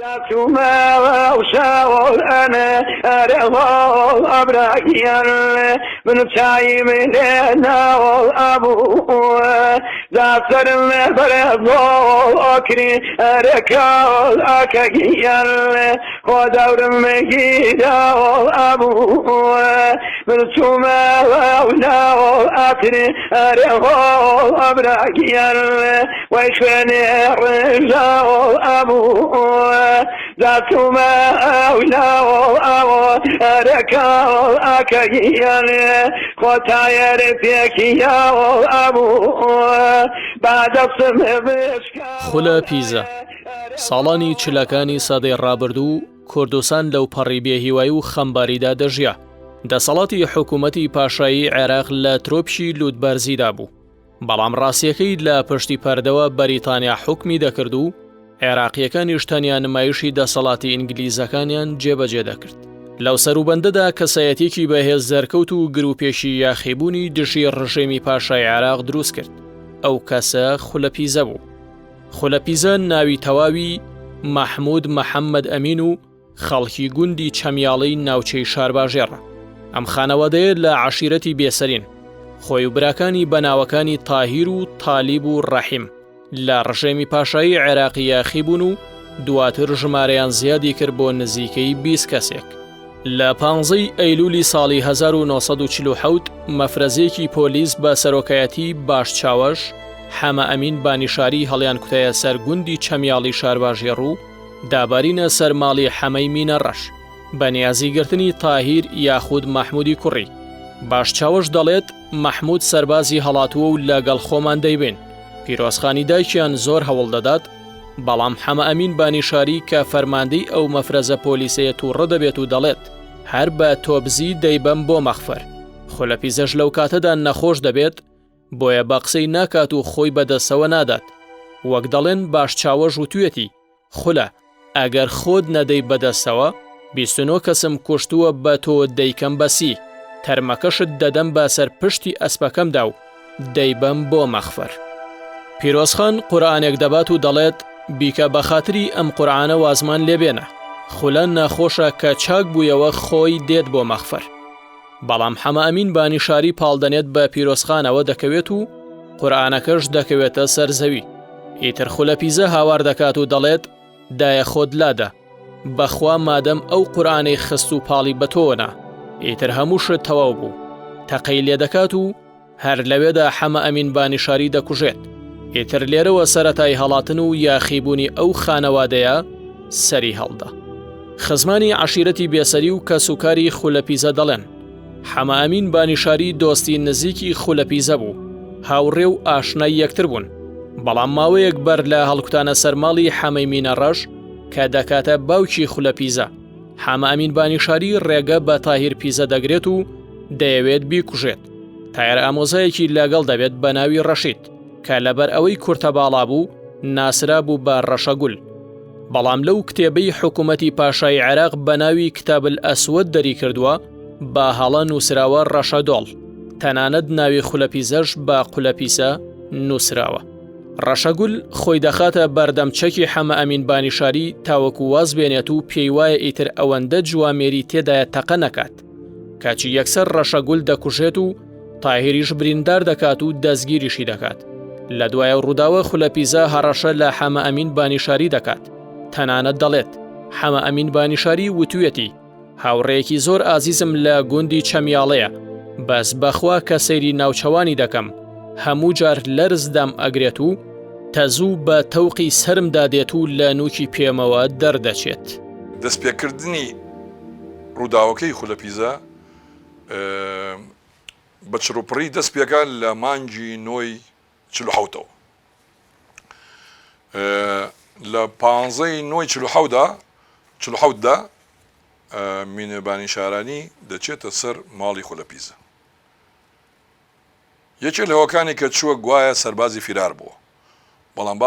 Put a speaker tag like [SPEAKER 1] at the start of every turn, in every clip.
[SPEAKER 1] ذاتما وشاول أنا أرغب أبراكيان من شاي من ناول أبو ذات المبرد أكري أركال أكيان ودور مجيدا أبو من شما وناول أكري أرغب أبراكيان ويشفني الرجال أبو ذاتما أولى أركال أكيان وتاير فيك يا أبو بعد
[SPEAKER 2] خولە پیزە ساڵانی چلەکانی سەدەی ڕابردوو کوردستان لەو پەڕی بێهیوایی و خەمباریدا دەژیا. دەسەڵاتی حکوومەتی پاشایی عێراق لە ترۆپشی لوودبەرزیدا بوو. بەڵام ڕاستیەکەی لە پشتی پەردەوە بەریتانیا حکمی دەکرد و عێراقیەکانی شتەنیان نمایشی دەسەڵاتی ئینگلیزەکانیان جێبەجێ دەکرد. لەو سەروبەندەدا کەسایەتێکی بەهێز زەرکەوت و گروپێشی یاخیبوونی دژی ڕژێمی پاشای عێراق دروست کرد. ئەو کەسە خولەپیزە بوو. خولەپیزە ناوی تەواوی مەحموود مەحەممەد ئەمین و خەڵکی گوندی چەمیاڵی ناوچەی شارباژێڕە. ئەم خانەوادەیە لە عەشیرەتی بێسەرین. خۆی و براکانی بەناوەکانی تاهیر و تالیب و ڕەحیم لە ڕژێمی پاشایی عێراقی یاخیبوون و دواتر ژمارەیان زیادی کرد بۆ نزیکەی 20 کەسێک. لە 15 ئەیلولی ساڵی 1940 مەفرەزێکی پۆلیس بە سەرۆکایەتی باشچاوەش حەمە ئەمین بانیشاری هەڵیان کوتایە سەر گوندی چەمیاڵی شارباژێڕ و دابارینە سەر ماڵی حەمەی مینە ڕەش بە نیازیگرتنی تاهیر یاخود مەحموودی کوڕی. باشچاوەش دەڵێت مەحموود سەربازی هەڵاتووە و لەگەڵ خۆمان دەیبین. پیرۆزخانی دایکیان زۆر هەوڵ دەدات، بەڵام حەمە ئەمین بانیشاری کە فەرماندەی ئەو مەفرەزە پۆلیسەیە تووڕە دەبێت و دەڵێت هەر بە تۆبزی دەیبەم بۆ مەخفەر. خولەپیزەش لەو کاتەدا نەخۆش دەبێت، بۆیە بە قسەی ناکات و خۆی بەدەستەوە نادات. وەک دەڵێن باشچاوەش وتوێتی خولە ئەگەر خۆت نەدەی بەدەستەوە 29 کەسم کوشتووە بە تۆ دەیکەم بەسی، تەرمەکەشت دەدەم بە سەر پشتی ئەسپەکەمدا و دەیبەم بۆ مەخفەر. پیرۆزخان قورئانێک دەبات و دەڵێت بیکە بە خاتری ئەم قورئانە وازمان لێبێنە، خولە ناخۆشە کە چاک بوویەوە خۆی دێت بۆ مەخفەر. بەڵام حەمە ئەمین بانیشاری پاڵدەنێت بە پیرۆزخانەوە دەکەوێت و قورئانەکەش دەکەوێتە سەر زەوی. ئیتر خولەپیزە هاوار دەکات و دەڵێت دایە خۆت لادە، بەخوا مادەم ئەو قورئانەی خست و پاڵی بە تۆنا، ئیتر هەمووشت تەواو بوو. تەقەی لێ دەکات و هەر لەوێدا حەمە ئەمین بانیشاری دەکوژێت. ئیتر لێرەوە سەرەتای هەڵاتن و یاخیبوونی ئەو خانەوادەیە سەری هەڵدا. خزمانی عەشیرەتی بێسەری و کەسوکاری خولەپیزە دەڵێن حەمە ئەمین بانیشاری دۆستی نزیکی خولەپیزە بوو، هاوڕێ و ئاشنای یەکتر بوون. بەڵام ماوەیەک بەر لە هەڵکوتانە سەرماڵی حەمەی مینە ڕەش کە دەکاتە باوکی خولەپیزە، حەمە ئەمین بانیشاری ڕێگە بە تاهیر پیزە دەگرێت و دەیەوێت بیکوژێت. تایەر ئامۆزایەکی لەگەڵ دەبێت بە ناوی ڕەشید کە لەبەر ئەوەی کورتە باڵا بوو ناسرا بوو بە ڕەشەگول. بەڵام لەو کتێبەی حکوومەتی پاشای عێراق بە ناوی کتاب ئەسود دەری کردووە بە هەڵە نووسراوە ڕەشەدۆڵ، تەنانەت ناوی خولەپیزەش بە قولەپیسە نووسراوە. ڕەشەگول خۆی دەخاتە بەردەمچەکی حەمە ئەمین بانیشاری تاوەکو واز بێنێت و پێی وایە ئیتر ئەوەندە جوامێری تێدایە تەقە نەکات. کاچی یەکسەر ڕەشەگول دەکوژێت و تاهیریش بریندار دەکات و دەستگیریشی دەکات. لە دوایە ڕووداوە خولەپیزە هەڕەشە لە حەمە ئەمین بانیشاری دەکات. تەنانەت دەڵێت حەمە ئەمین بانیشاری وتوێتی هاوڕێیەکی زۆر ئازیزم لە گوندی چەمیاڵەیە، بەس بەخوا کە سەیری ناوچەوانی دەکەم هەموو جار لەرزدام ئەگرێت و تەزوو بە تەوقی سرم دادێت و لە نوکی پێمەوە دەردەچێت.
[SPEAKER 3] دەستپێکردنی ڕووداوەکەی خولەپیزە بە چڕوپڕی دەست پێکان لە مانگی نۆی 47ەوە. لە 15 نۆی 47دا مینە بانیشارانی دەچێتە سەر ماڵی خولەپیزە. یەکێک لەوەکانی کە چووە گوایە سەربازی فیرار بووە، بەڵام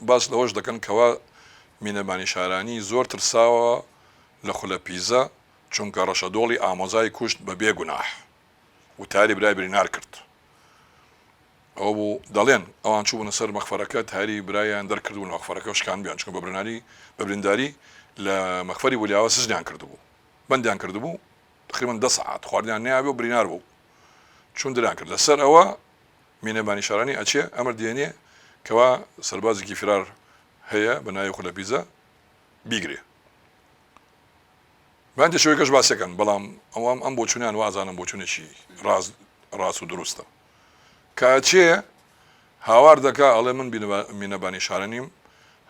[SPEAKER 3] باش لەوەش دەکەن کەوا مینە بانیشارانی زۆر ترساوە لە خولەپیزە چونکە ڕەشەدۆڵی ئامۆزای کوشت بە بێگوناح و تاری برای برینار کرد. ئەوە بوو دەڵێن ئەوان چوبوونە سەر مەخفەرەکە هەری برایان دەرکردبوون مەخفەرەکە شکان بیان چکە بە برینداری لە مەخفەری ولیاوە سژنیان کردبوو بەندیان کردبوو تقریبا 10 ساعت خواردیان نەیابێ و برینار بوو چون دریان کرد لەسەر ئەوە مینەبانی شارانی ئەچێ ئەمر دێنێ کەوا سەربازێکی فرار هەیە بە ناوی خولەپیزە بیگرێ بەندێ شوێکەش باسەکەن بەڵام ئەوام ئەم بۆچوونیان وازانم بۆچوونێکی ڕاست و دروستە کاچێ هاوار دەکا ئەڵێ من مینەبانی شارەنیم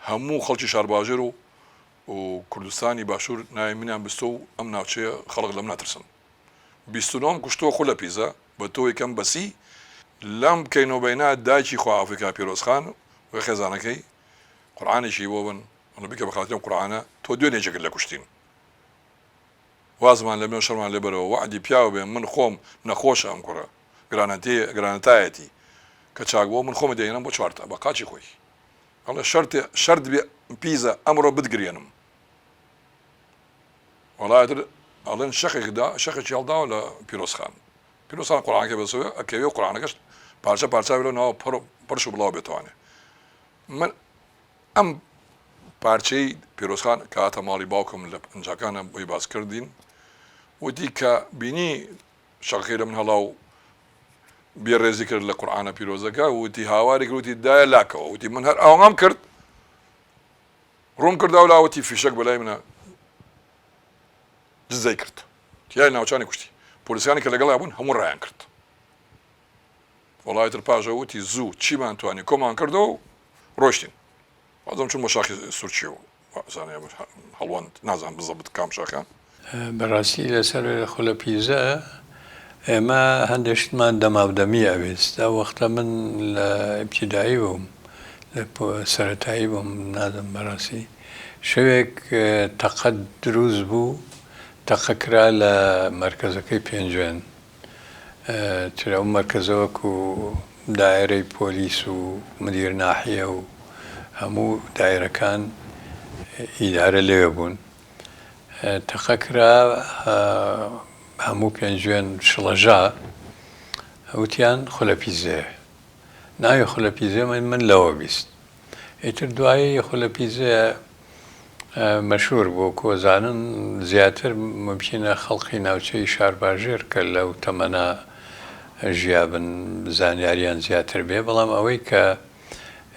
[SPEAKER 3] هەموو خەڵکی شارباژێر و کوردستانی باشوور ناوی منیان بستۆ و ئەم ناوچەیە خەڵک لەم ناترسن 29 کوشتۆ خولەپیزە بە تۆ یەکەم بەسی لەم بکەینەوە دایکی خوا ئافریقا پیرۆزخان و خێزانەکەی قورئانێکی بۆ بن بکە بە خاترەم قورئانە تۆ دوێنێکێکت لە کوشتین وازمان لەمێ شەرمان لێبەرەوە وعدی پیاوە بێ من خۆم نەخۆشە ئەم کوڕە گرانەتایەتی کە چاک بۆ من خۆمە دێنم بۆ چوارتە بە قاچی خۆی ئەڵێ شەرت بێ پیزە ئەمڕۆ بتگرێنم وەڵایەتر ئەڵێن شەخێکی هەڵداوە لە پیرۆزخان قورئانەکە بەسەوێ ئەکەوێ قورئانەکەش پارچە بێ ناوە پڕش و بڵاو بێتوانێ من ئەم پارچەی پیرۆزخان کاتە ماڵی باوکم لە ئەنجاکانە بۆی باس کردین وتی کە بینی شەخەکەی لە من هەڵاو بێڕێزی کرد لە قورئانە پیرۆزەکە وتی هاواری کرد وتی دایە لاکەوە وتی من هەر ئەوەم کرد ڕوون کرداو لاوەتی فیشەک بەلای منە جزای کرد تیای ناوچانی کوشتی پۆلیسیانی کە لەگەڵا بوون هەموو ڕایان کرد وەڵایەتر پاژە وتی زوو چیمان توانی کۆمان کردەوە و ڕۆشتین وازم چون بە شاخی سورچی و هەڵوەند نازان بزەبت کام شاخان
[SPEAKER 4] بەڕاستی لەسەر خولەپیزە ئێمە هەندێشتمان دەماودەمی ئەوێستا وەختە من لە ئیبتیدایی بووم لە سەرەتایی بووم نادەم بەڕاستی شەوێک تەقە دروست بوو تەقەکرا لە مەرکەزەکەی پێنجوێن ترە ئەو مەرکەزەوەک و دایرەی پۆلیس و مدیر ناحیە و هەموو دایرەکان ئیدارە لێوێ بوون تەقەکرا هەموو پێنجوێن شڵەژا وتیان خولەپیزەیە ناوی خولەپیزە من لەوە بیست ئیتر دوایی خولەپیزەیە مەشهور بۆ کۆزانن زیاتر ممکنە خەڵقی ناوچەی شارباژێر کە لەو تەمەنە ژیابن زانیاریان زیاتر بێ بەڵام ئەوەی کە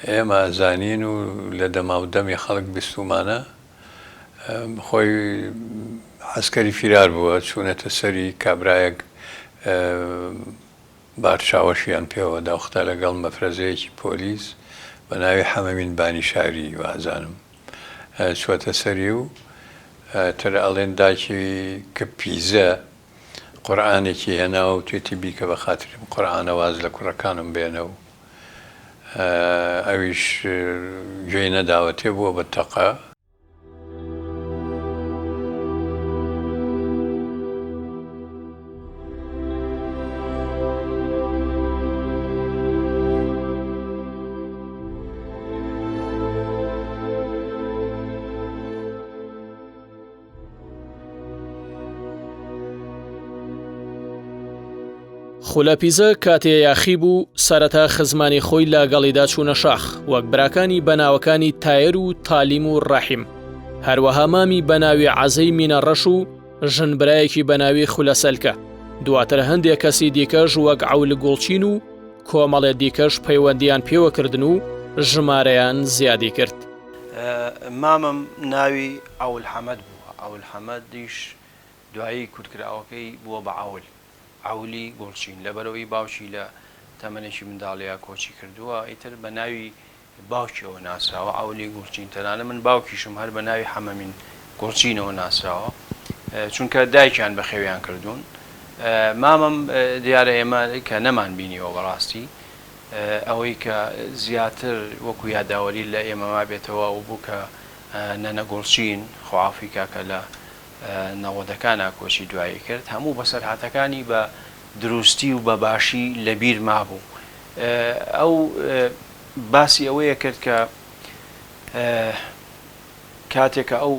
[SPEAKER 4] ئێمە زانین و لە دەماودەمی خەڵک بیستومانە خۆی عسکەری فرار بووە چوونەتە سەری کابرایەک بارچاوەشیان پێوە داوختە لەگەڵ مەفرەزەیەکی پۆلیس بە ناوی حەمەمین بانی شاری وازانم چوەتە سەری و تر ئەڵێن داکی کە پیزە قورئانێکی هێناوە و توێتی بیکە بە خاترم قورئانە واز لە کوڕەکانم بێنە و ئەویش گوێی نەداوەتێ بووە بە تەقە
[SPEAKER 2] خولەپیزە کاتێ یاخی بوو سەرەتا خزمانی خۆی لاگەڵیدا چوونە شاخ وەک براکانی بەناوەکانی تایر و تالیم و ڕەحیم هەروەها مامی بەناوی عەزەی مینەڕەش و ژنبرایەکی بەناوی خولەسەلکە دواتر هەندێک کەسی دیکەش وەک عەول گوڵچین و کۆمەڵێ دیکەش پەیوەندیان پێوەکردن و ژمارەیان زیادی کرد
[SPEAKER 5] مامم ناوی عەول حەمەد بووە عەول حەمەدیش دوایی کورتکراوەکەی بووە بە عەولی گوڵچین لەبەرەوەی باوکی لە تەمەنێکی منداڵەیە کۆچی کردووە ئیتر بە ناوی باوکیەوە ناسراوە عەولی گوڵچین تەنانە من باوکیشم هەر بە ناوی حەمەمین گوڵچینەوە ناسراوە چونکە دایکیان بە خێویان کردوون مامم دیارە ئێمە کە نەمان بینیەوە بەڕاستی ئەوەی کە زیاتر وەکو یاداوەری لە ئێمەما بێتەوە و بوو کە نەنە گوڵچین خوافی کاکە لە نەوەدەکانە کۆچی دوایی کرد هەموو بەسەرهاتەکانی بە دروستی و بە باشی لەبیر مابوو ئەو باسی ئەوەیە کرد کە کاتێکە ئەو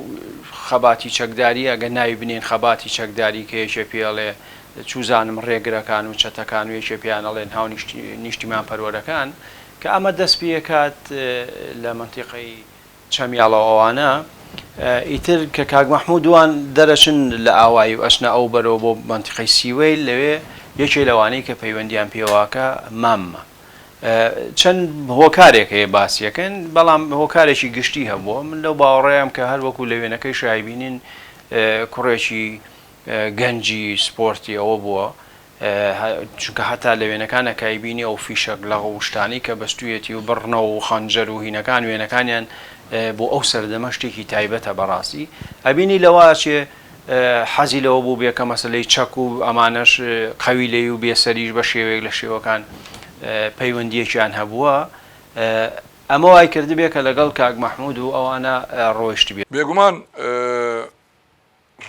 [SPEAKER 5] خەباتی چەکداری ئەگە ناوی بنێن خەباتی چەکداری کە یەکێ پێڵێ چوزانم ڕێگرەکان و چەتەکان و یەکێ پیان ئەڵێن هاو نیشتیمان پەروەرەکان کە ئەمە دەست پێکات لە منتیقەی چەمیاڵەوە ئەوانە ئیتر کە کاک مەحموودوان دەرەچن لە ئاوایی و ئەچنە ئەو بەرەوە بۆ منتیقەی سیوەی لەوێ یەکێ لەوانەی کە پەیوەندیان پێواکە ماممە چەند هۆکارێک هەیە باسیەکەن بەڵام هۆکارێکی گشتی هەبووە من لەو باوەڕێم کە هەر وەکو لە وێنەکەی شایبینین کوڕێکی گەنجی سپۆرتی ئەوە بووە چونکە هەتا لە وێنەکانە کایبینی ئەو فیشەک لە شتانی کە بەستویەتی و بڕنەوە و خەنجەر و هینەکان وێنەکانیان بۆ ئەو سەردەمە شتێکی تایبەتە بەڕاستی ئەبینی لەواچێ حەزی لەوە بوو بێ کە مەسلەی چەک و ئەمانەش قەوی لێی و بێسەریش بە شێوەیەک لە شێوەکان پەیوەندیەکیان هەبووە ئەمە وای کردی بێ کە لەگەڵ کاک مەحموود و ئەوانە ڕۆیشت بێت
[SPEAKER 3] بێگومان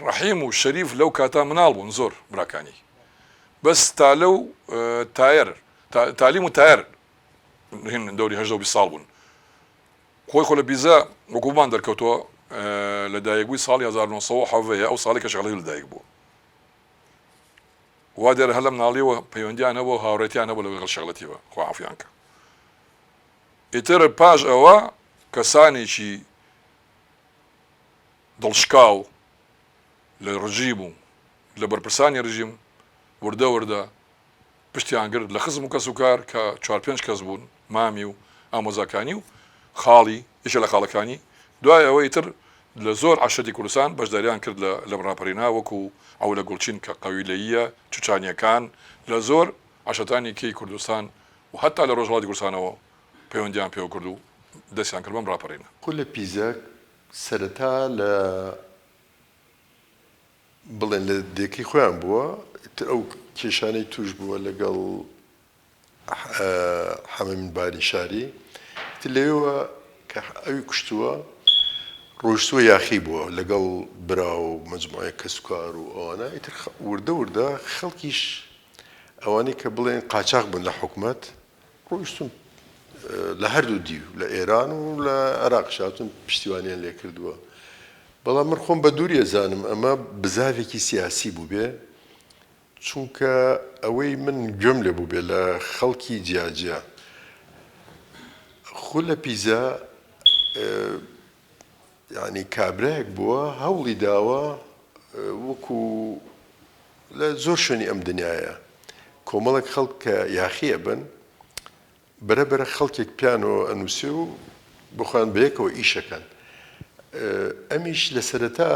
[SPEAKER 3] ڕەحیم و شەریف لەو کاتا مناڵ بوون زۆر براکانی بەس تا لەو تالیم و تایر هین دەوری 18 ساڵ بوون خۆی خۆ لە بیزە وەکومان دەرکەوتەوە لە دایکبووی ساڵی 1970 ئەو ساڵی کە شەغڵی لە دایک بوو وا دێرە هەر لە مناڵیەوە پەیوەندیان هەبوو هاوڕێتیان هەبوو لەگەڵ شەغڵەتیەوە خوا عەفویان کە ئیتر پاش ئەوە کەسانێکی دڵشکاو لە ڕژیم و لە بەرپرسانی ڕژیم وردە پشتیان گرت لە خزم و کەس و کار کە 4-5 کەس بوون مامی و ئامۆزاکانی و خاڵی یەکێ لە خاڵەکانی دوای ئەوە ئیتر لە زۆر عەشەتی کوردستان بەشداریان کرد لە ڕاپەڕینا وەکو ئەو لە گوڵچین کە قەویلەیە چوچانیەکان لە زۆر عەشەتانی کەی کوردستان و هەتا لە ڕۆژهەڵاتی کوردستانەوە پەیوەندیان پێوە کرد و دەستیان کرد بەم ڕاپەڕینە
[SPEAKER 6] لە پیزە سەرەتا لە بڵێن لە دێکی خۆیان بووە ئەو کێشانەی توش بووە لەگەڵ حەمەمین بانیشاری لەوێەوە کە ئەوی کوشتووە ڕۆیشتووە یاخی بووە لەگەڵ برا و مەجموعە کەسوکار و ئەوانە ئیتر وردە خەڵکیش ئەوانەی کە بڵێن قاچاق بوون لە حکومەت ڕۆیشتون لە هەردوو دیو لە ئێران و لە عێراق شاتون پشتیوانیان لێ کردووە بەڵام من خۆم بە دووری ئەزانم ئەمە بزاوێکی سیاسی بوو بێ چونکە ئەوەی من گوێم لێ بوو بێ لە خەڵکی جیاجیا خۆ لە پیزە یعنی کابراەک بووە هەوڵی داوە وەکو لە زۆر شوێنی ئەم دنیاە کۆمەڵێک خەڵک کە یاخیە بن بەرەبەرە خەڵکێک پیانەوە ئەنووسێ و بخوان بەیەکەوە ئیشەکەن ئەمیش لە سەرەتا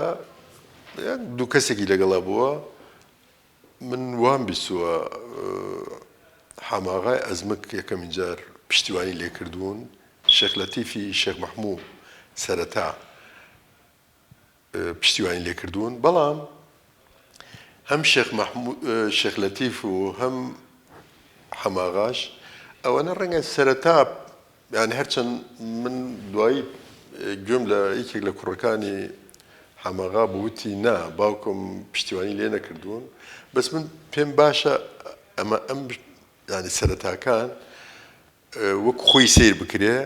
[SPEAKER 6] دوو کەسێکی لەگەڵا بووە من وام بیستووە حەماغای ئەزمک یەکەمین جار پشتیوانی لێ کردوون شێخ لەتیفی شێخ مەحموود سەرەتا پشتیوانی لێ کردوون بەڵام هەم شێخ لەتیف و هەم حەماغاش ئەوەنە ڕەنگە سەرەتا یعنی هەرچەند من دوایی گوێم لە یەکێک لە کوڕەکانی حەماغا بووتی نا باوکم پشتیوانی لێ نەکردوون بەس من پێم باشە ئەمە ئەم ینی سەرەتاکان وەک خۆی سیر بکرێ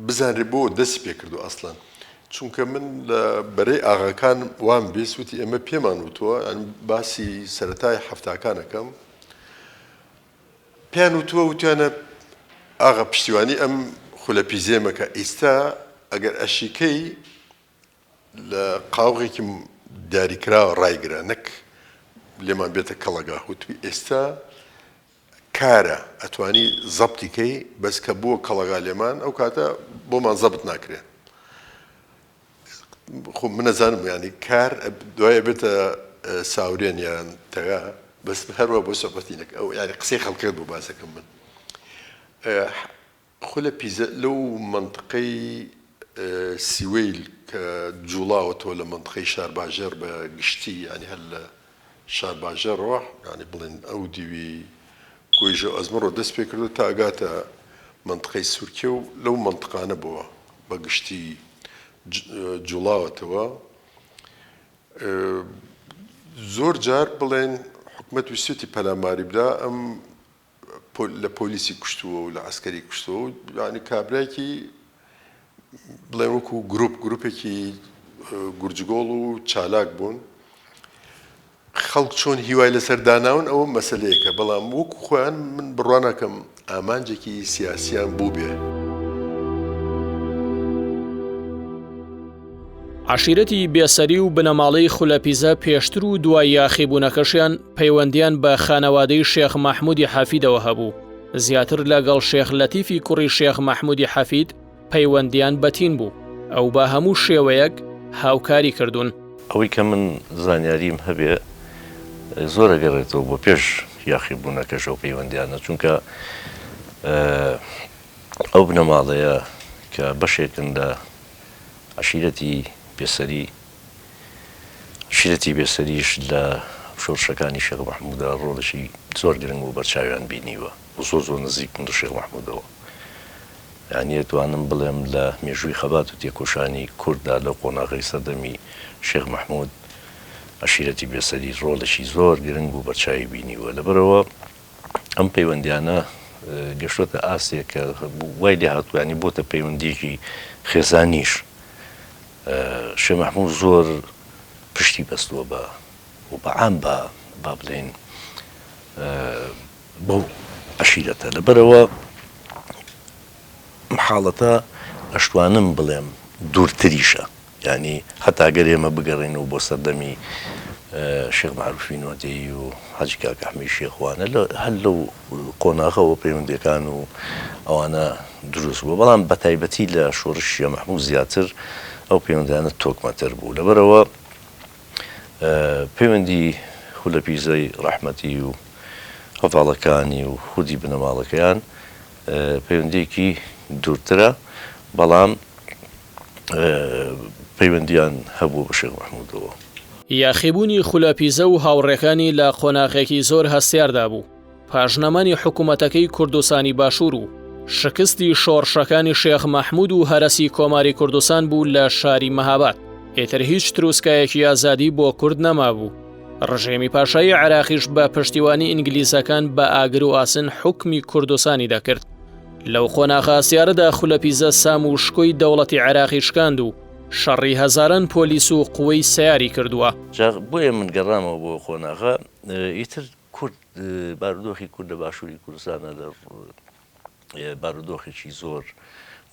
[SPEAKER 6] بزانرێ بۆ دەست پێ کردو ئەسڵەن چونکە من لە بەرەی ئاغاکان وام بیست وتی ئێمە پێمان وتووە باسی سەرەتای هەفتاکانەکەم پێیان وتووە وتیانە ئاغا پشتیوانی ئەم خولەپیزێمەکە ئێستا ئەگەر ئەشیکەی لە قاوغێکی دیاریکراوە ڕایگرە نەک لێمان بێتە کەڵەگا وتوی ئێستا کارە ئەتوانی زەبتیکەی بەس کە بووە کەڵەگا لێمان ئەو کاتە بۆمان زەبت ناکرێت خۆ من نەزانم ینی کار دوایە بێتە ساورێن یان تەگا بەس هەروە بۆ سۆحبەتی نەکە ئەو ینی قسەی خەڵکرد بۆ باسەکەم من خۆ لە پیزە لەو منطقەی سیوەیل کە جوڵاوەتەوە لە منطقەی شارباژێر بە گشتی ینی هەر لە شارباژێرەوە ینی بڵێن ئەو دیوی گۆیژە ئەزمڕۆ دەست پێ کردو تا ئەگاتە منطقەی سورکێ و لەو منطقانە بووە بە گشتی جوڵاوەتەوە زۆر جار بڵێن حکومەت ویستی پەلاماری بدا ئەم لە پۆلیسی کوشتووە و لە عسکەری کوشتووە ینی کابراایکی بڵێن وەکو گروپێکی گورجگۆڵ و چالاک بوون خەڵک چۆن هیوای لەسەر داناون ئەوە مەسلەیەکە بەڵام وەکو خۆیان من بڕوانەکەم ئامانجێکی سیاسیان بوو بێ.
[SPEAKER 2] عشیرەتی بێسەری و بنەماڵەی خولەپیزە پێشتر و دوای یاخیبوونەکەشیان پەیوەندیان بە خانەوادەی شێخ مەحموودی حەفیدەوە هەبوو. زیاتر لەگەڵ شێخ لەتیفی کوڕی شێخ مەحموودی حەفید پەیوەندیان بەتین بوو. ئەو بە هەموو شێوەیەک هاوکاری کردوون.
[SPEAKER 7] ئەوەی کە من زانیاریم هەبێ زۆر ئەگەڕێتەوە بۆ پێش یاخیبوونەکەش ئەو پەیوەندیانە، چونکە ئەو بنەماڵەیە کە بەشێکن لە عشیرەتی بێسەریش لە شۆڕشەکانی شێخ مەحموودە ڕۆڵەشی زۆر گرنگ و بەرچاویان بینیوە و زۆر نزیک من شێخ مەحموودەوە. یعنی توانم بڵێم لە مێژووی خەبات و تێکۆشانی کووردا لە قۆناغی سەردەمی شێخ مەحموود عشیرەتی بێسەری ڕۆڵەشی زۆر گرنگ و بەرچاوی بینیوە. لەبەرەوە ئەم پەیوەندیانە گەشتۆتە ئاسێک کە وای لێ هاتووانی بۆتە پەیوەندێکی خێزانیش. شێخ مەحموود زۆر پشتی بەستووە بەعام با بڵێن بەو عشیرەتە. لەبەرەوە حاڵەتە ئەشتوانم بڵێم دوورتریشە، ینی هەتاگەر ئێمە بگەڕێنەوە بۆ سەردەمی شێخ مەعروفی نۆدەیی و حاجی کاک ئەحمەدی شێخوانە هەر لەو قۆناغەوە پەیوەندیەکان و ئەوانە دروست بووە، بەڵام بە تایبەتی لە شۆڕشی شێخ مەحموود زیاتر ئەو پەیوەندیانە تۆکمەتر بوو. لەبەرەوە پەیوەندی خولەپیزەی ڕەحمەتی و هەڤاڵەکانی و خودی بنەماڵەکەیان پەیوەندیەکی دوورترە، بەڵام پەیوەندیان هەبوو بە شێخ مەحموودەوە.
[SPEAKER 2] یاخیبوونی خولەپیزە و هاوڕێکانی لە قۆناغێکی زۆر هەستیاردا بوو. پاژنەمانی حکوومەتەکەی کوردستانی باشوور و شکستی شۆڕشەکانی شێخ مەحموود و هەرەسی کۆماری کوردستان بوو لە شاری مەهاباد. ئێتر هیچ تروسکایەکی ئازادی بۆ کورد نەمابوو. ڕژێمی پاشایی عێراقیش بە پشتیوانی ئینگلیزەکان بە ئاگر و ئاسن حکمی کوردستانی دەکرد. لەو قۆناغە ئاسیارەدا خولەپیزە سام و شکۆی دەوڵەتی عێراقی شکاند و شەڕی هەزاران پۆلیس و قووەی سەیاری کردووە.
[SPEAKER 7] بۆیە من گەڕامەوە بۆ قۆناغە. ئیتر کورد بارودۆخی کورد لە باشووری کوردستانە لە بارودۆخێکی زۆر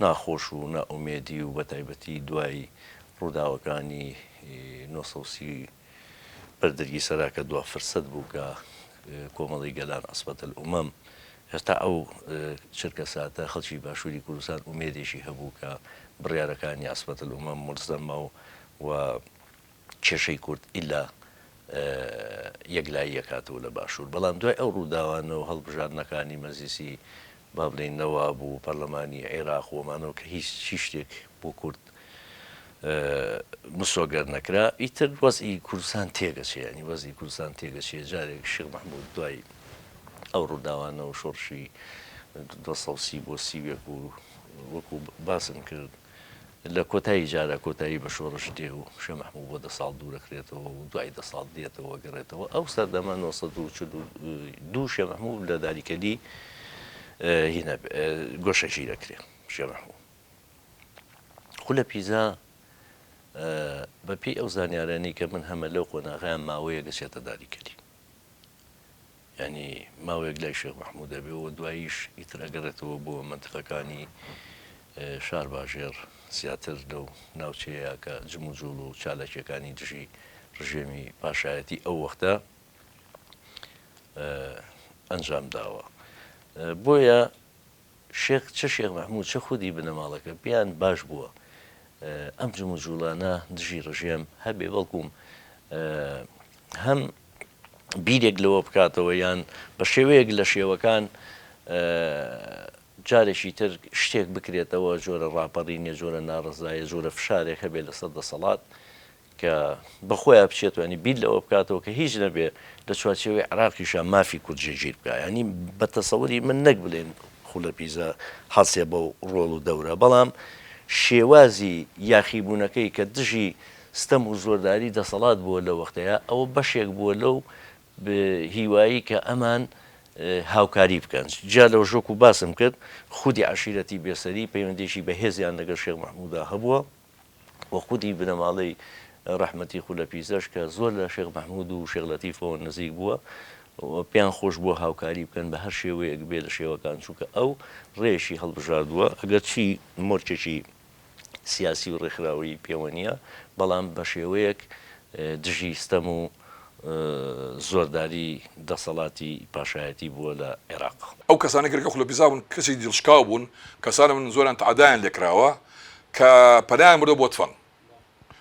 [SPEAKER 7] ناخۆش و نائومێدی و بەتایبەتی دوای ڕووداوەکانی 1930 بەردەرگی سەراکە دوا فرسەت بوو کە کۆمەڵی گەلان ئەسبەتەل ئومەم هێستا ئەو چرکە ساتە خەڵکی باشووری کوردستان ئومێدێکی هەبوو کە بڕیارەکانی ئەسبەتەل ئومەم ملزەمە و کێشەی کورد ئیلا یەکلایی یەکاتەوە لە باشوور. بەڵام دوای ئەو ڕووداوانەوە هەڵبژاردنەکانی مەزیسی با بڵێن نەواب و پەرلەمانی عێراق وەمانەوە کە هیچ شتێک بۆ کورد مسۆگەر نەکرا، ئیتر وەزئی کوردستان تێگەچێ، ینی وەزئی کوردستان تێگەچێ. جارێک شێخ مەحموود دوای ئەو ڕووداوانە و شۆڕشی 1930 بۆ 30 و وەکو باسم کرد لە کۆتایی جارە کۆتایی بە شۆڕش دێ و شێخ مەحموود بۆ 10 ساڵ دوورەکرێتەوە و دوای 10 ساڵ دێتەوە گەڕێتەوە. ئەو سەردەما 1942 شێخ مەحموود لە داریکەلی گۆشەشی دەکرێت. شێخ مەحموود خولەپیزە بەپێی ئەو زانیارانی کە من هەمە لەو قۆناغیان ماوەیە گەچێتە داریکەلی، ینی ماوەیەک لای شێخ مەحموود دەبێەوە دواییش ئیتر ئەگەڕێتەوە بۆ منتقەکانی شار باژێر زیاتر لەو ناوچەیە کە جم و جوڵ و چالاکیەکانی دژی ڕژێمی پاشایەتی ئەو وەختە ئەنجام داوە. بۆیە چه شێخ مەحموود چه خودی بنەماڵەکە بیان باش بووە ئەم جم و جوڵانە دژی ڕژێم هەبێ بەڵکوم هەم بیرێک لەوە بکاتەوە یان بە شێوەیەک لە شێوەکان جارێکی تر شتێک بکرێتەوە جۆرە ڕاپەڕینە، جۆرە ناڕزایە، جۆرە فشارێک هەبێ لەسەر دەسەڵات کە بەخۆیان بچێتوانی بیر لەوە بکاتەوە کە هیچ نەبێ لە چوارچێوەی عێراقیشە مافی کورد جێگیر بکە. ینی بە تەسەووری من نەک بڵێن خولەپیزە هەڵسێ بەو ڕۆڵ و دەورە، بەڵام شێوازی یاخیبوونەکەی کە دژی ستەم و زۆرداری دەسەڵات بووە لە وەختەیە ئەوە بەشێک بووە لەو هیوایی کە ئەمان هاوکاری بکەن. جا لەو ژۆک و باسم کرد خودی عشیرەتی بێسەری پەیوەندێکی بەهێزیان لەگەڵ شێخ مەحموودا هەبووە و خودی بنەماڵەی ڕەحمەتی خولەپیزەش کە زۆر لە شێخ مەحموود و شێخ لەتیفەوە نزیک بووە پێیان خۆش بووە هاوکاری بکەن بە هەر شێوەیەک بێ لە شێوەکان چووکە ئەو ڕێشی هەڵبژاردووە ئەگەر چی مۆرچێکی سیاسی و ڕێکخراوی پێوە نییە بەڵام بە شێوەیەک دژی ستەم و زۆرداری دەسەڵاتی پاشایەتی بووە لە عێراق
[SPEAKER 3] ئەو کەسانی کە خولەپیزا بوون کەسی دڵشکاو بوون کەسانە من زۆران تعدایان لێکراوە کە پەنایان بردە بۆ تفەن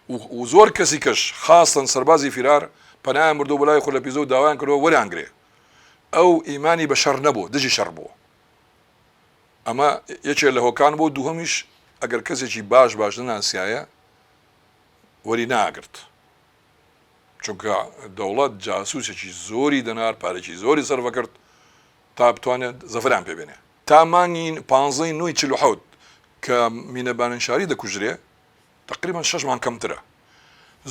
[SPEAKER 3] و زۆر کەسی کەش خاستن سەربازی فیرار پەنایان بردو بەلای خولەپیزە و داوایان کردەوە وەرانگرێ ئەو ئیمانی بە شەڕ نەبوو دژی شەڕ بووە ئەمە یەکێک لە هۆکان بۆ دووهەمیش ئەگەر کەسێکی باش نانسیایە وەری ناگرت چونکە دەوڵەت جاسوسێکی زۆری دەنار پارێکی زۆری سەرفە کرد تا بتوانێت زەفران پێبێنێ تا مانگی 15/9/47 کە مینەبانشاری دەکوژرێ تقریبا 6 مان کەمترە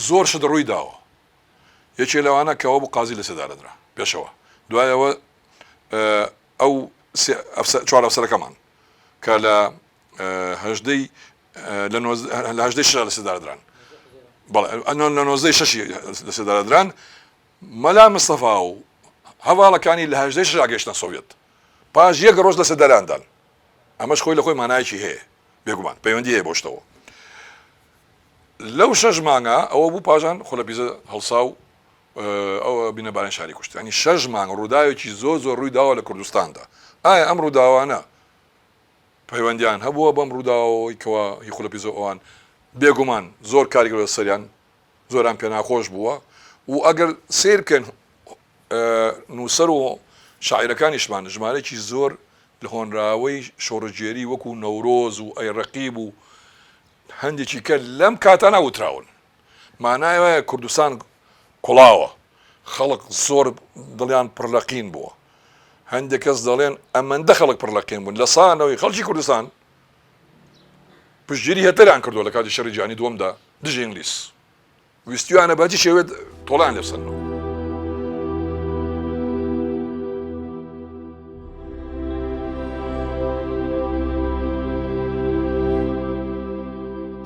[SPEAKER 3] زۆر شت ڕووی داوە یەکێ لەوانە کەەوە بوو قازی لە سێدارەدرا پێشەوە دوایەوە ئەو 4 ئەفسەرەکەمان کە لە هەژدەی لە سێدارەدران لە 96 لە سێدارەدران مەلا مستەفا و هەواڵەکانی لە هەژدەی شش گەیشتە سۆڤێت پاش یەک ڕۆژ لە سێدارەدان ئەمەش خۆی لە خۆی مانایەکی هەیە بێگومان پەیوەندی هەیە بۆ شتەوە لەو 6 مانگە ئەوە بوو پاژان خولەپیزە هەڵسا و ئەوە بینەباران شاری کوشت ینی 6 مانگ ڕووداوێکی زۆر ڕووی داوە لە کوردستاندا ئایا ئەم ڕووداوانە پەیوەندیان هەبووە بەم ڕووداوەوەی کەوا هی خولەپیزە ئەوان بێگومان زۆر کاریگەرە سەریان زۆران پێ ناخۆش بووە و ئەگەر سیر بکەن نووسەر و شاعیرەکانیشمان ژمارەی زۆر لە هۆنراوەی شۆڕەجێری وەکو نەورۆز و ئەیڕەقیب و هەندێکی کە لەم کاتانە وتراون مانایە کوردستان کوڵاوە خەڵک زۆر دڵیان پڕلەقین بووە هەندێک کەس دەڵێن ئەمەندە خەڵک پڕلەقین بوون لە سانەوەی خەڵکی کوردستان پشتگیری هێتەریان کردووە لە کاتی شەڕی جیهانی دووەمدا دژی ئینگلیس ویستیوانە باجی شێوێت تۆڵان لێبسەنەوە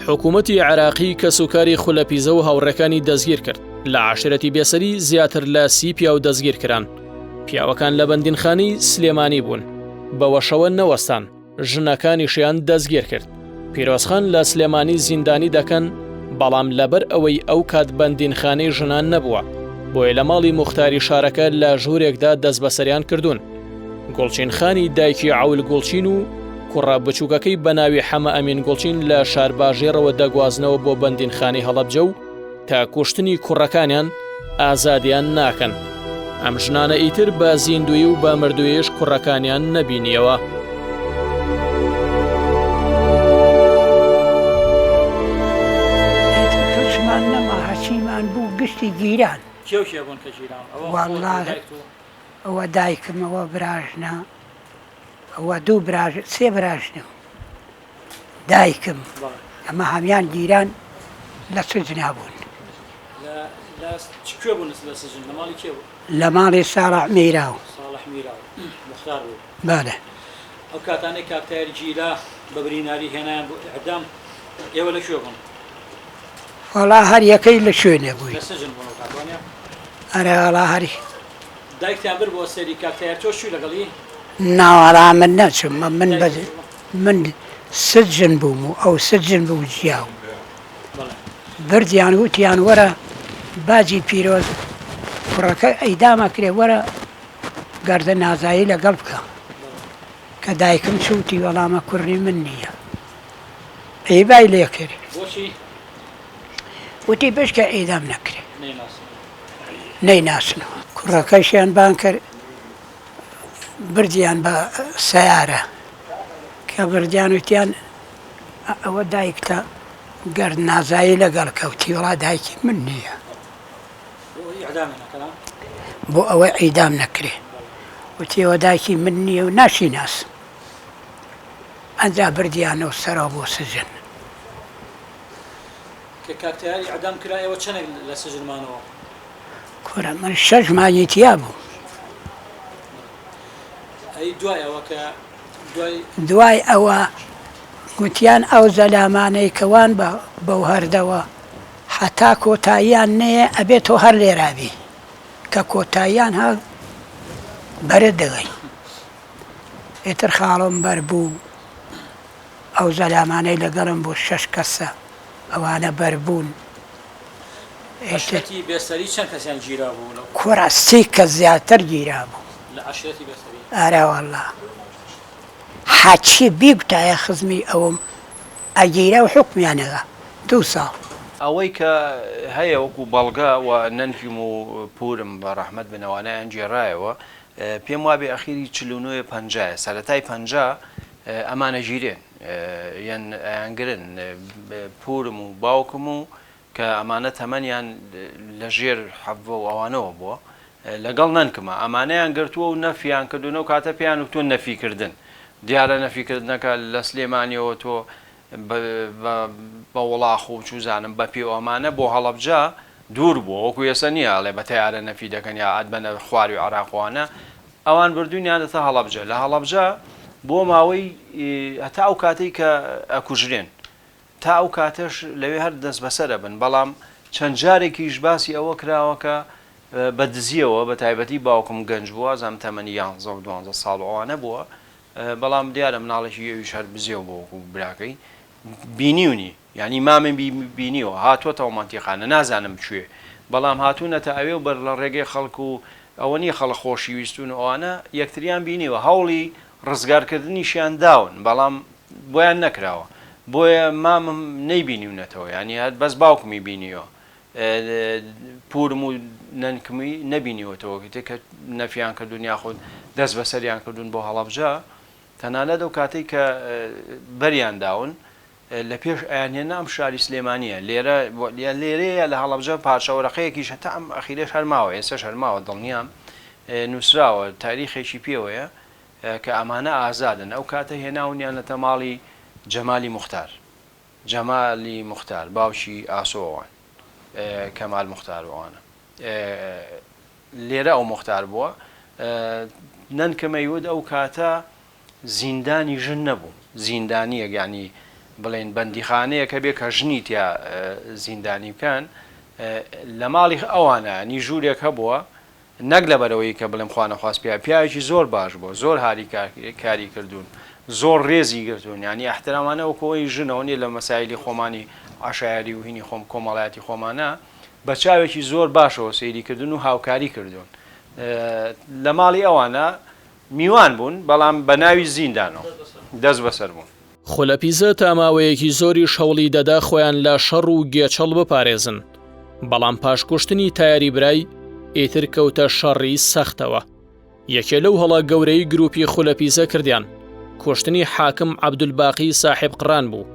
[SPEAKER 2] حکوومەتی عێراقی کە سوکاری خولەپیزە و هاوڕەکانی دەستگیر کرد لە عاشرەتی بێسەری زیاتر لە 30 پیاو دەستگیر کران پیاوەکان لە بەندینخانەی سلێمانی بوون بەوەشەوە نەوەستان ژنەکانیشیان دەستگیر کرد پیرۆزخان لە سلێمانی زیندانی دەکەن بەڵام لەبەر ئەوەی ئەو کات بەندینخانەی ژنان نەبووە بۆیە لە ماڵی موختاری شارەکە لە ژوورێکدا دەست بەسەریان کردوون گوڵچین خانی دایکی عەول گوڵچین و کوڕە بچووکەکەی بە ناوی حەمە ئەمین گوڵچین لە شارباژێرەوە دەگوازنەوە بۆ بەندینخانەی هەڵەبجە و تا کوشتنی کوڕەکانیان ئازادیان ناکەن ئەم ژنانە ئیتر بە زیندوی و بە مردویش کوڕەکانیان نەبینیەوە
[SPEAKER 8] مان نەما هەچیمان بوو گشتی گیران والله ئەوە دایکمەوە براژنە ئەوە دوو سێ براژنە دایکم ئەمە هەمیان گیران لە سجنا بوون لە ماڵی ساڵح میراو بەڵێ
[SPEAKER 9] ئەو کاتانەی کاکتاری جیلا بە بریناری هێنایان بۆ ئەعدام ئێوە لەکوێ بوون
[SPEAKER 8] وەڵا هەر یەکەی لە شوێنێ بووی ئەرێ وەڵا هەری
[SPEAKER 9] دایکتان بر بۆ سەری کاکتار تۆ شووی لەگەڵی
[SPEAKER 8] ناوەڵا من نەچم من سجن بووم و ئەو سجن بوو جیاو بردیان وتیان وەرە باجی پیرۆز کوڕەکە ئەیدامە کرێ وەرە گەردە نازایی لەگەڵ بکە کە دایکم چوتی وەڵامە کوڕی من نییە ئەیبای لێ کرد وتی بشکە ئەیدام نەکرێ نەیناسنەوە کوڕەکەشیان بان کرد بردیان بە سەیارە کە بردیان وتیان ئەوە دایکتە گەرد نازایی لەگەڵ کەوتی وڵا دایکی من نییە بۆ ئەوەی ئەیدام نەکرێ وتیەوە دایکی من نییە و ناشی ناس ئەنجا بردیانەوە سەرەوە بۆ سجن
[SPEAKER 9] کە کاکتاری ئەعدام کرایەوە چەندێک لە سجنمانەوە
[SPEAKER 8] کوڕە من 6 مانگی تیا بوو دوای ئەوە گوتیان ئەو زەلامانەی کەوان بەو هەردەوە حتا کۆتاییان نەیە ئەبێتەوە هەر لێرابی کە کۆتاییان هەر بەرە دەگەی ئێتر خاڵم بەربوو ئەو زەلامانەی لەگەڵم بۆ 6 کەسە ئەوانە بەربوون
[SPEAKER 9] عشرەتی بێسەری چەند کەسیان گیرا بوو
[SPEAKER 8] کوڕە 30 کەس زیاتر گیرا بوو
[SPEAKER 9] لە عشرەتی بێسەری
[SPEAKER 8] ئارە وەڵڵا حاچی بیگوتایە خزمی ئەوم ئەگیرە و حکمیانەوە 2 ساڵ
[SPEAKER 5] ئەوەی کە هەیە وەکو بەڵگا و نەنفیم و پورم بە ڕەحمەت بنەوانیان گێڕایەوە پێم وابێ ئەخیری 49 سەرەتای 50 ئەمانە ژیرێن یان ئەیانگرن پورم و باوکم و کە ئەمانە تەمەنیان لە ژێر حەڤە و ئەوانەوە بووە لەگەڵ نەنکمە ئەمانەیان گرتووە و نەفیان کردوونە و کاتە پێیان و تۆ نەفیکردن دیارە نەفیکردنەکە لە سلێمانیەوە تۆ بە وڵاخ و چوزانم بە پێ ئەمانە بۆ هەڵەبجا دوور بووە وەکو ێستا نییە ئەڵێ بە تیارە نەفی دەکەن یا ئەدبەنە خواری و عراقوانە ئەوان بردوونیانەتە هەڵەبجە لە هەڵەبجە بۆ ماوەی هەتا ئەو کاتەی کە ئەکوژرێن تا ئەو کاتەش لەوێ هەر دەست بەسەرە بن بەڵام چەند جارێکیش باسی ئەوە کراوەکە بە دزیەوە بە تایبەتی باوکم گەنج بووە زەم تەمەنی 11 و 12 ساڵ ئەوانە بووە بەڵام دیارە مناڵێکی ئەویش هەر بزیێو بۆ وەکو براکەی بینیونی ینی مامن بینیەوە هاتووەتەوە مانتیقانە نازانم کوێ بەڵام هاتوونەتە ئەوێ و بەر لە ڕێگەی خەڵک و ئەوە نیە خەڵک خۆشی ویستون ئەوانە یەکتریان بینیوە هەوڵی ڕزگارکردنیشیان داون بەڵام بۆیان نەکراوە بۆیە مامم نەیبینیونەتەوە ینی هەر بەس باوکمی بینیەوە پورم و نەنکمی نەبینیوەتەوە کە نەفیان کردوون یاخود دەست بەسەریان کردوون بۆ هەڵەبجە تەنانەت ئەو کاتێک کە بەریان داون لە پێش ئایانێ نام شاری سلێمانیە لێرەیە لە هەڵەبجە پارچەوەرەقەیەکیش هەتا ئەم ئەخیرێش هەرماوە ئێستاش هەرماوە دڵنیام نووسراوە تاریخێکی پێوەیە کە ئەمانە ئازادن ئەو کاتە هێناونیانەتە ماڵی جەمالی موختار باوشی ئاسۆوان کەمال موختاروانە لێرە ئەو موختار بووە نەنکەمەیود ئەو کاتە زیندانی ژن نەبوو زیندانیە ینی بڵێن بەندیخانەیە کە بێ کە ژنی تیا زیندانی بکەن لە ماڵی ئەوانە نی ژوورێک هەبووە نەک لە بەرەوەی کە بڵێم خوانە خواست پیاوێکی زۆر باش بووە زۆر هاری کاری کردوون زۆر ڕێزی گرتوون ینی احترامانە وەکەوەی ژنەوە نیە لە مەسایلی خۆمانی عشایری و هینی خۆم کۆمەڵایەتی خۆمانە بە چاوێکی زۆر باشەوە سەیری کردوون و هاوکاری کردوون لە ماڵی ئەوانە میوان بوون بەڵام بە ناوی زیندانەوە دەست بەسەر بوون
[SPEAKER 2] خولەپیزە تاماوەیەکی زۆری شەوڵی دەدا خۆیان لە شەڕ و گێچەڵ بپارێزن بەڵام پاشکوشتنی تایاری برای ئیتر کەوتە شەڕی سەختەوە یەکێ لەو هەڵە گەورەی گروپی خولەپیزە کردیان کوشتنی حاکم عەبدولباقی ساحب قڕان بوو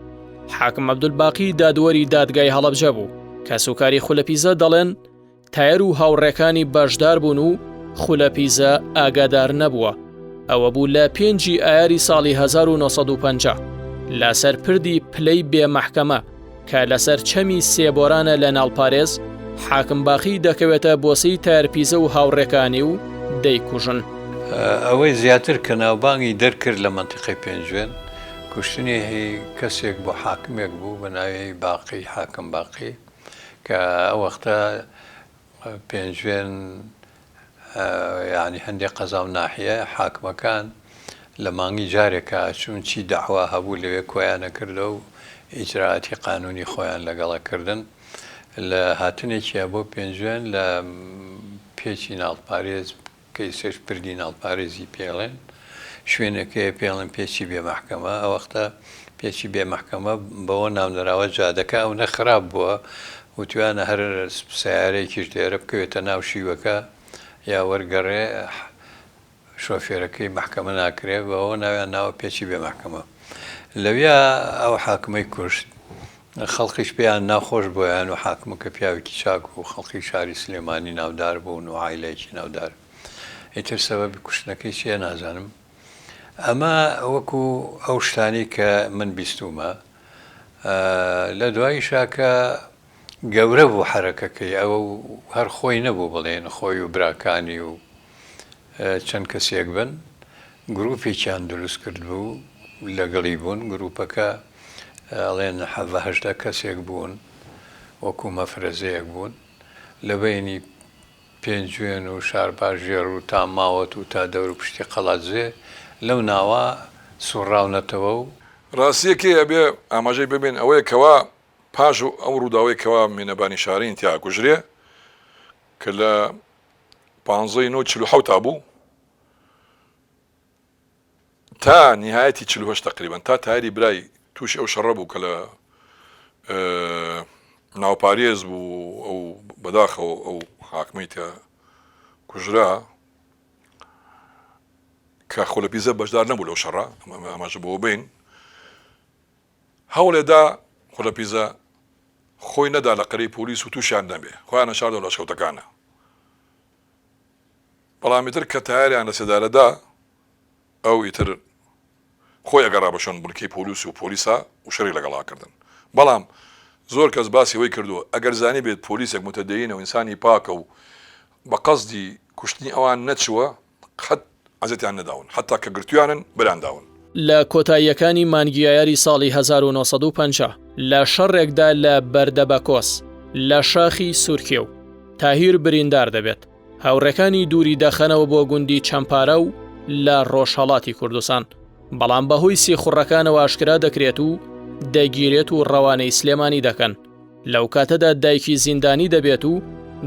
[SPEAKER 2] حاکم عەبدولباقی دادوەری دادگای هەڵەبجە بوو کە سوکاری خولەپیزە دەڵێن تایر و هاوڕێکانی بەشدار بوون و خولەپیزە ئاگادار نەبووە ئەوە بوو لە 5 ئایاری ساڵی 1950 لەسەر پردی پلەی بێمەحکەمە کە لەسەر چەمی سێبۆرانە لە ناڵپارێز حاکم باقی دەکەوێتە بۆسەی تایرپیزە و هاوڕێکانی و دەیکوژن
[SPEAKER 4] ئەوەی زیاتر کە ناوبانگی دەرکرد لە منتیقەی پێنجوێن کوشتنی کەسێک بۆ حاکمێک بوو بە ناوی باقی حاکم باقی کە ئەو وەختە پێنجوێن ینی هەندێک قەزا و ناحیە حاکمەکان لە مانگی جارێکە چون چی داوا هەبوو لەوێ کۆیانە کردە و ئیجراعاتی قانونی خۆیان لەگەڵەکردن لە هاتنێکیە بۆ پێنجوێن لە پێچی ناڵپارێز کەیسش پردی ناڵپارێزی پێڵێن شوێنەکەی پێڵێن پێچی بێمەحکەمە ئەو وەختە پێچی بێمەحکەمە بەوە نامدراوە جادەکە ئەو نەخراب بووە وتوانە هەر سیارەیەکیش لێرە بکەوێتە ناو شیوەکە یا وەرگەڕێ شۆفێرەکەی محکەمە ناکرێت بەەوە ناویان ناوە پێچی بێمەحکەمە لەویا ئەو حاکمەی کوشت خەڵقیش پێیان ناخۆش بۆیان و حاکمەکە پیاوێکی چاک و خەڵقی شاری سلێمانی ناودار بوون و عایلەیەکی ناودار ئیتر سەبەبی کوشتنەکەی چیە نازانم ئەمە وەکو ئەو شتانی کە من بیستومە لە دوایی شاکە گەورە بوو حرەکەکەی ئەوە هەر خۆی نەبوو بڵێن خۆی و براکانی و چەند کەسێک بن گروپێکیان دروست کرد بوو لەگەڵی بوون گروپەکە ئەڵێن 7 کەسێک بوون وەکو مەفرەزەیەک بوون لە بینی پێنجوێن و شارباژێر و تا ماوەت و تا دەور و پشتی قەڵاتزێ لەو ناوە سوڕاونەتەوە و
[SPEAKER 3] ڕاستیەکێ ئەبێ ئاماژەی ببێن ئەوەیە کەوا پاش و ئەو ڕووداوەی کەوا مینەبانی شارین تیا کوژرێ کە لە 1547 بوو تا نهایەتی 48 تقریبا تا تاری برای تووشی ئەو شەڕە بوو کە لە ناوپارێز بوو ئەو بەداخەوە ئەو حاکمەی تیا کوژرا کە خۆلەپیزە بەشدار نەبوو لەو شەڕە ئاماژە بۆ بین هەوڵێدا خۆلەپیزە خۆی نەدا لە قەرەی پۆلیس و تووشیان نەبێ خۆیان نەشاردە لە لەشکەوتەکانە بەڵامیتر کە تایاریان لە سێدارەدا ئەو ئیتر خۆی ئەگەڕا بەشۆن بولکەی پۆلیس و پۆلیسا و شەڕی لەگەڵاکردن بەڵام زۆر کەس باسی ئەوەی کردووە ئەگەر زانی بێت پۆلیسێک متەدەینە و ئینسانی پاکە و بە قەزدی کوشتنی ئەوان نەچووە قەت عەزەتیان نەداون حتا کە گرتویانن بەرانداون.
[SPEAKER 2] لە کۆتاییەکانی مانگیایاری ساڵی 1950 لە شەڕێکدا لە بەردەبەکۆس لە شاخی سورکێ و تاهیر بریندار دەبێت هاوڕێکانی دووری دەخەنەوە بۆ گوندی چەمپارە و لە ڕۆژهەڵاتی کوردستان بەڵام بەهۆی سێخوڕەکانەوە ئاشکرا دەکرێت و دەگیرێت و ڕەوانەی سلێمانی دەکەن لەو کاتەدا دایکی زیندانی دەبێت و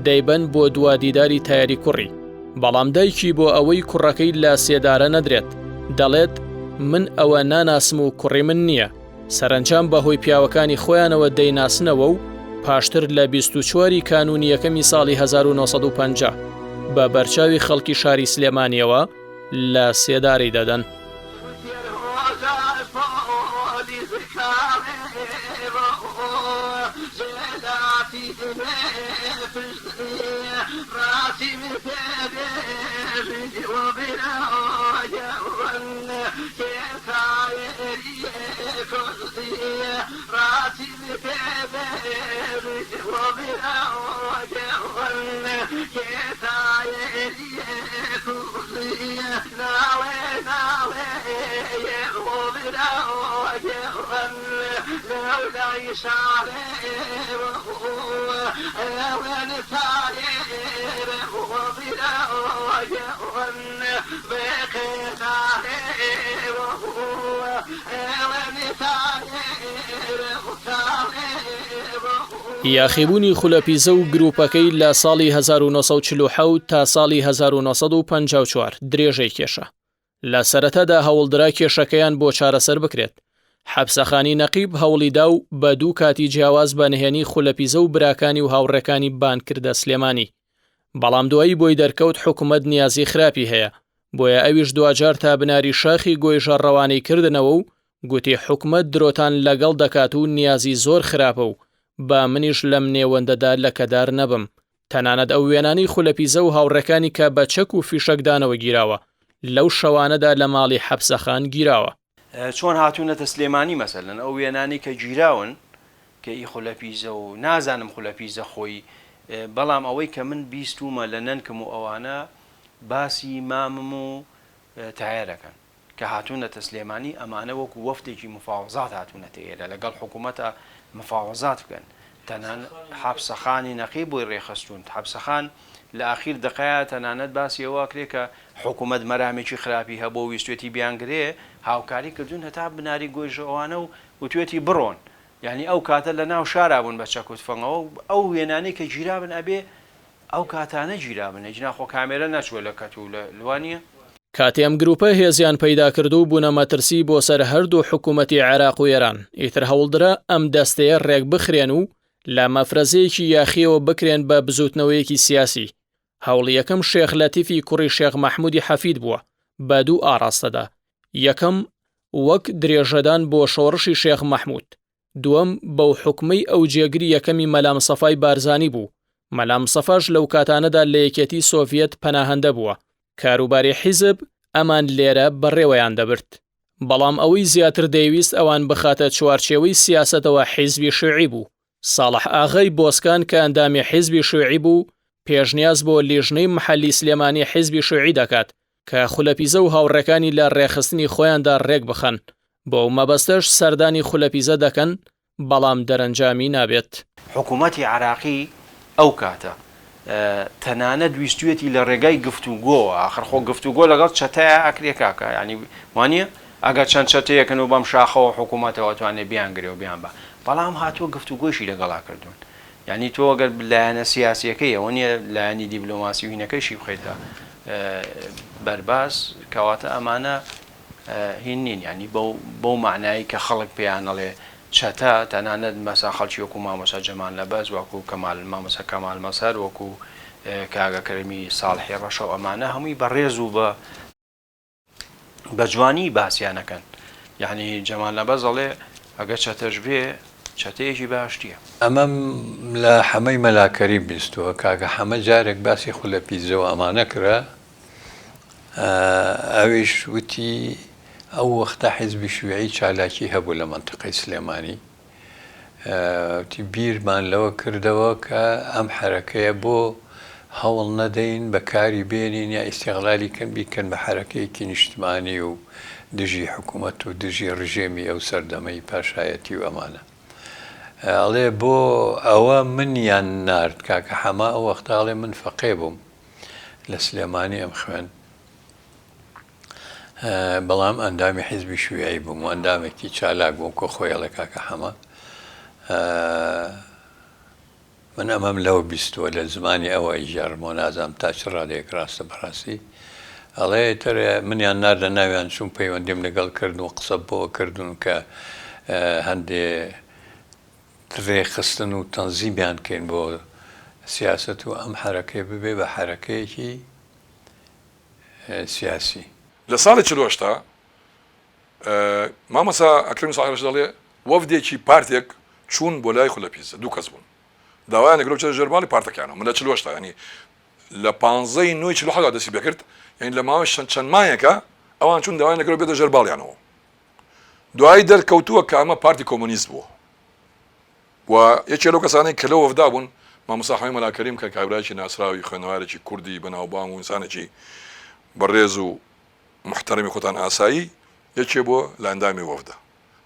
[SPEAKER 2] دەیبەن بۆ دوادیداری تایاری کوڕی بەڵام دایکی بۆ ئەوەی کوڕەکەی لە سێدارە نەدرێت دەڵێت من ئەوە ناناسم و کوڕی من نییە سەرنجام بەهۆی پیاوەکانی خۆیانەوە دەیناسنەوە و پاشتر لە 24 کانونی یەکەمی ساڵی 1950 بە بەرچاوی خەڵکی شاری سلێمانیەوە لە سێداری دەدەن. یاخیبوونی خولەپیزە و گروپەکەی لە ساڵی 1940 تا ساڵی 1954 درێژەی کێشە لە سەرەتادا هەوڵدرا کێشەکەیان بۆ چارەسەر بکرێت حەبسەخانی نەقیب هەوڵیدا و بە دوو کاتی جیاواز بەنهێنی خولەپیزە و براکانی و هاوڕێکانی بان کردە سلێمانی بەڵام دوایی بۆی دەرکەوت حکومەت نیازی خراپی هەیە بۆیە ئەویش دوجار تا بناری شاخی گۆی ژەڕەوانەی کردنەوە و گوتی حکومەت درۆتان لەگەڵ دەکات و نیازی زۆر خراپە و با منیش لەم نێوەندەدا لە کەدار نەبم تەنانەت ئەو وێنانی خولەپیزە و هاوڕێکانی کە بە چەک و فیشەکدانەوە گیراوە لەو شەوانەدا لە ماڵی حەبسەخان گیراوە
[SPEAKER 5] چۆن هاتوونەتە سلێمانی مەسەلەن ئەو وێنانی کە گیراون کە ئی خولەپیزە و نازانم خولەپیزە خۆی بەڵام ئەوەی کە من بیستومە لە نەنکم و ئەوانە باسی مامم و تایارەکەن کە هاتوونەتە سلێمانی ئەمانە وەکو وەفتێکی مفاوەزات هاتوونەتە ئێرە لەگەڵ حکوومەتە مفاوەزات بکەن تەنان حەبسەخانی نەقیب بۆی ڕێخستون حەبسەخان لە ئاخیر دقەیە تەنانەت باسی ئەوە کرێ کە حکوومەت مەرامێکی خراپی هەبوو و ویستێتی بیانگرێ هاوکاری کردوون هەتا بناری گۆیژەوانە و وتوێتی بڕۆن یعنی ئەو کاتە لە ناو شارابوون بە چەکوتفەنەوە ئەو وێنانەی کە گیرابن ئەبێ ئەو کاتانە گیرابن هیچ خۆ کامێرە نەچوە لە کەت و لەوانە
[SPEAKER 2] کاتی ئەم گروپە هێزیان پەیدا کردو بوونە مەترسی بۆ سەر هەردوو حکوومەتی عێراق و ئێران ئیتر هەوڵدرا ئەم دەستەیە ڕێک بخرێن و لە مەفرەزەیەکی یاخیەوە بکرێن بە بزوتنەوەیەکی سیاسی هەوڵی یەکەم شێخ لەتیفی کوڕی شێخ مەحموودی حەفید بووە بە دوو ئاڕاستەدا یەکەم وەک درێژەدان بۆ شۆڕشی شێخ مەحموود دووەم بەو حکومەی ئەو جێگری یەکەمی مەلام سەفای بارزانی بوو مەلام سەفاش لەو کاتانەدا لە یەکێتی سۆڤێت پەناهەندە بووە کاروباری حیزب ئەمان لێرە بەڕێوەیان دەبرد بەڵام ئەوەی زیاتر دەیویست ئەوان بخاتە چوارچێوەی سیاسەتەوە حیزبی شوعی بوو ساڵح ئاغای بۆسکان کە ئەندامی حیزبی شوعی بوو پێشنیاز بۆ لیژنەی محەلی سلێمانی حیزبی شوعی دەکات کە خولەپیزە و هاوڕێکانی لە ڕێخستنی خۆیاندا ڕێک بخەن بۆ مەبەستەش سەردانی خولەپیزە دەکەن بەڵام دەرەنجامی نابێت.
[SPEAKER 5] حکوومەتی عراقی ئەو کاتە تەنانە دویستوێتی لە ڕێگای گفتوگۆ ئاخر خۆ گفتوگۆ لەگەڵ چەتەیە ئەکرێ کاکە ینی وانە ئەگەر چەند چەتەیەکەن و بەم شاخەوە حکوومەتەوە توانێت بیانگرێ و بیان بە بەڵام هاتووە گفتوگۆشی لەگەڵا کردوون ینی تۆ ئەگەر لایەنە سیاسیەکەی ئەوە نیە لایەنی دیبلۆماسی وینەکەیشی بخەیتە بەرباز کەواتە ئەمانە هین نین ینی بەو معنایی کە خەڵک پێیانەڵێ چەتە تەنانەت مەسا خەڵکی وەکو مامۆستا جەمال لەبەز وەکو کەمال مامۆستا کەمال مەسەر وەکو کاگە کەرمی ساڵحی ڕەشە ئەمانە هەمووی بەڕێز و بە جوانی باسییانەکەن یعنی جەمال لەبەز ئەڵێ ئەگە چەتەش بێ چەتەیەکی باشتیە.
[SPEAKER 4] ئەمەم لە حەمەی مەلاکەری بیستووە کاکە حەمە جارێک باسی خولەپیزەوە ئەمانە کرا ئەویش وتی ئەو وەختە حیزبی شوێعی چالاکی هەبوو لە منتقەی سلێمانی وتی بیرمان لەوە کردەوە کە ئەم حرەکەیە بۆ هەوڵ نەدەین بەکاری بێنین یا ئیستیغلالی کەم بیکەن بە حرەکەیەکی نیشتمانی و دژی حکوومەت و دژی ڕژێمی ئەو سەردەمەی پاشایەتی و ئەمانە ئەڵێ بۆ ئەوە منیان نارد کاکە حەما ئەو وەختاڵێ من فەقێ بووم لە سلێمانی ئەم خوێن بەڵام ئەندامی حیزبی شوێعی بووم و ئەندامێکی چالاک بووم کۆ خۆیڵە کاکە حەما من ئەمەم لەوە بیستووە لە زمانی ئەوە ئیژارمەوە نازام تا چ ڕادێک ڕاستە بەڕاستی ئەڵێ تر منیان ناردە ناویان چوون پەیوەندیم لەگەڵ کردن و قسە بۆ کردن کە هەندێ ڕێخستن و تەنزیمیان کەین بۆ سیاست و ئەم حرەکەی ببێ بە حرەکەیەکی سیاسی.
[SPEAKER 3] لە ساڵی چلۆشتا مامەسا ئەکرمی ساڵش دەڵێ وەفدێکی پارتێک چوون بۆ لای خولەپیزە دوو کەس بوون داوایان لەگەڵ چە ژێرباڵی پارتەکانەوە من لە چلۆشتا ینی لە 15 نوێی چلۆ حەدا دەستی بکرد یعنی لە ماوەی چەند مایەکە ئەوان چوون داوایان لەگەڵ بێتە ژێرباڵیانەوە دوایی دەرکەوتووە کە ئەمە پارتی کۆمۆنیست بووە و یەکێ لەو کەسانەی کە لەوە وەفدا بوون مامۆستا حەمی مەلاکەریم کە کابرایکی ناسراوی خوێنەوارێکی کوردی بەناوبانگ و ئینسانێکی بەڕێز و محتەرمی خۆتان ئاسایی یەکێ بۆ لە ئەندامی وەفدا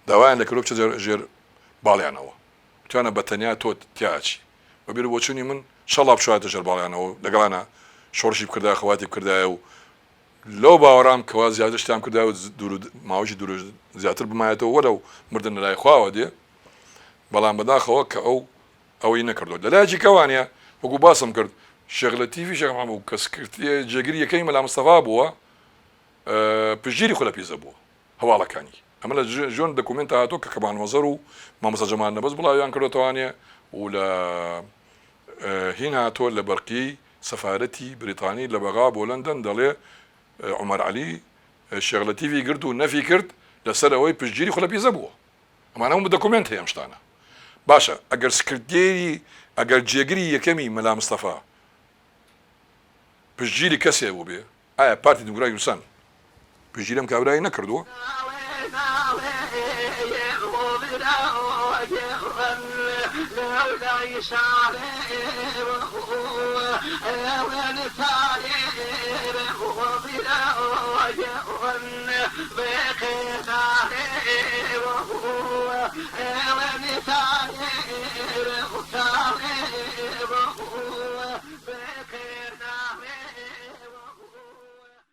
[SPEAKER 3] داوایان لەکرۆ بچە ژێر باڵیانەوە توانە بە تەنیا تۆ تیاچی بەبییر بۆچوونی من شەڵا بشواتە ژێر باڵیانەوە لەگەڵانە شۆڕشی بکردای خەواتی بکردایە و لەو باوەڕام کەوا زیاتر شتام کردای و ماوەشی دوور زیاتر بمایەتەوە وەرە و مردن لەلای خواوە دێ بەڵام بەداخەوە کە ئەوەی نەکردو لەلایەکی کەوانە وەکو باسم کرد شێخ لەتیفی شێخ محەممەد کەسکردیە جێگیری یەکەی مەلا مستەفا بووە پشگیری خولەپیزە بووە هەواڵەکانی ئەمە لە ژۆن دەکومنتە هاتۆ کە کەبان وەزەر و مامۆستا جەمال نەبەز بڵاویان کردوتەوانێ و لە هین هاتۆ لە بەرقی سەفارەتی بریتانی لە بەغا بۆ لەندەن دەڵێ عومەر عەلی شێخ لەتیفی گرت و نەفی کرد لەسەر ئەوەی پشگیری خولەپیزە بووە ئەمانە هەموو دەکومنت هەیە ئەم شتانە باشە ئەگەر سکردێری ئەگەر جێگری یەکەمی مەلا مستەفا پشگیری کەسێ بوو بێ ئایا پارتی دموکراتی کوردستان پشگیری ئەم کابرایی نەکردووە